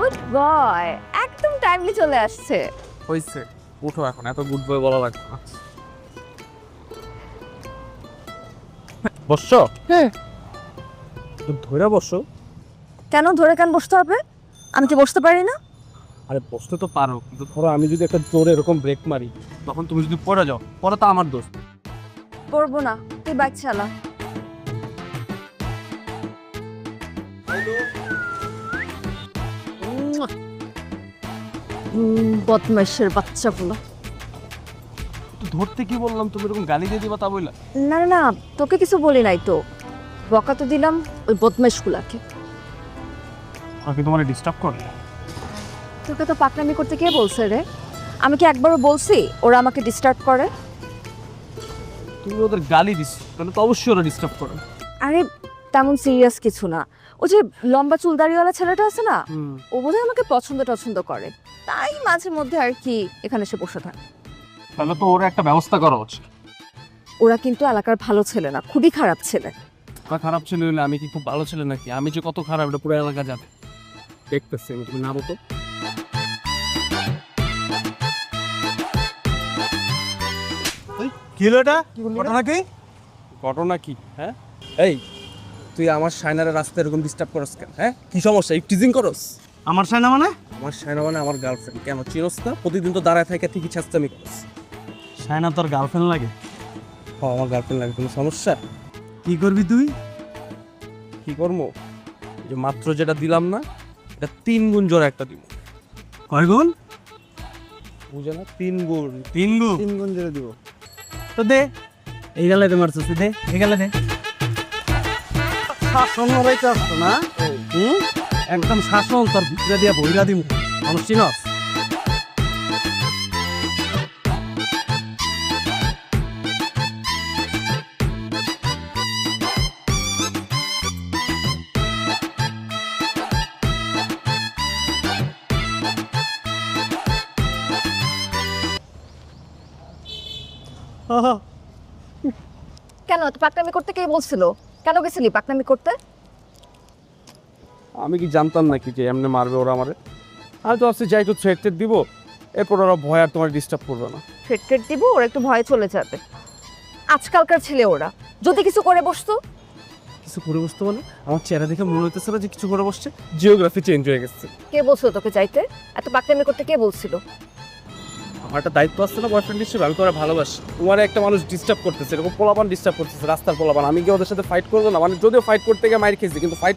Good boy, একদম timely চলে আসছে। হয়েছে, উঠো এখন, এত গুড বয় বলা লাগবে না। বসছো? হুম। ধরে বসো। কেন ধরে কেন বসতে হবে? আমি কি বসতে পারি না? আরে বসতে তো পারো, কিন্তু ধরো আমি যদি একটা জোরে এরকম ব্রেক মারি, তখন তুমি যদি পড়ে যাও, পরে তো আমার দোষ। পড়বো না, তুই বাইক চালা। বদমাইশের বাচ্চাগুলো। তো ধরতে কি বললাম, তুমি এরকম গালি দিয়ে দিবা তা বললা? না না না, তোকে কিছু বলি নাই তো, বকা তো দিলাম ওই বদমাইশগুলাকে। আর কি তোমার ডিস্টার্ব করে? তোকে তো পাকনামি করতে কে বলছে রে? আমি কি একবারও বলছি ওরা আমাকে ডিস্টার্ব করে? তুমি ওদের গালি দিছো, তাহলে তো অবশ্যই ওরা ডিস্টার্ব করে। আরে তেমন সিরিয়াস কিছু না, ও যে লম্বা চুলদারিওয়ালা ছেলেটা আছে না, ও বোধহয় আমাকে পছন্দ করে, তাই মাঝে মধ্যে আর কি এখানে এসে বসে থাকে। তাহলে তো ওরা একটা ব্যবস্থা করা উচিত। ওরা কিন্তু এলাকার ভালো ছেলে না, খুবই খারাপ ছেলে। ওরা খারাপ ছেলে হলে আমি কি খুব ভালো ছেলে নাকি? আমি যে কত খারাপ এটা পুরো এলাকা জানে। দেখতেছি আমি, তুমি নামো তো। কি হলো এটা? ঘটনা কি? ঘটনা কি? হ্যাঁ, এই তুই আমার শাইনারের রাস্তায় এরকম ডিস্টার্ব করস কেন? হ্যাঁ, কি সমস্যা? এই টিজিং করস? আমার সাইনা মানে? আমার শাইনা মানে আমার গার্লফ্রেন্ড, কেন চিনস না? প্রতিদিন তো দাঁড়ায় থাকে ঠিকই ছাস্তামি করস। সাইনা তোর গার্লফ্রেন্ড লাগে? হ্যাঁ, আমার গার্লফ্রেন্ড লাগে, কোনো সমস্যা? কি করবি তুই? কি করবো? এই যে মাত্র যেটা দিলাম না, এটা 3 গুণ জোরে একটা দিব। কয় গুণ? বুঝে না? 3 গুণ। 3 গুণ? 3 গুণ জোরে দিব। তো দে, এই গেলে দে মারছিস, দে এই গেলে দে। শাসন লড়াইতে আসতো না? একদম শাসন তোর ভিতরে দিয়া বইরা দিমু। মানুষ চিনস? কেন তো পাকনামি করতে কে বলছিল? কেন গেছিলি পাকনামি করতে? আমি কি জানতাম নাকি যে এমনি মারবে ওরা আমারে? আমি তো ভাবছি যাই তো থ্রেট দিব, এরপর ওরা ভয় আর তোমার ডিস্টার্ব করবে না। ফেট দিব, ওরা একটু ভয়ে চলে যাবে। আজকালকার ছেলে ওরা, যদি কিছু করে বসতো। কিছু করে বসতে বলে? আমার চেহারা দেখে মনে হইতেছে না যে কিছু করে বসছে। জিওগ্রাফি চেঞ্জ হয়ে গেছে। কে বলছিল তোকে যাইতে? এত পাকনামি করতে কে বলছিল? আমার একটা দায়িত্ব আসছে না বয়ফ্রেন্ড হিসেবে, আমি তোমার ভালোবাসি। তোমার একটা মানুষ ডিস্টার্ব করতেছে, এরকম পোলাপান ডিস্টার্ব করতেছে, রাস্তার পোলাপান। আমি কি ওদের সাথে ফাইট করবো না? মানে যদিও ফাইট করতে গিয়ে মাইর খেয়েছি, কিন্তু ফাইট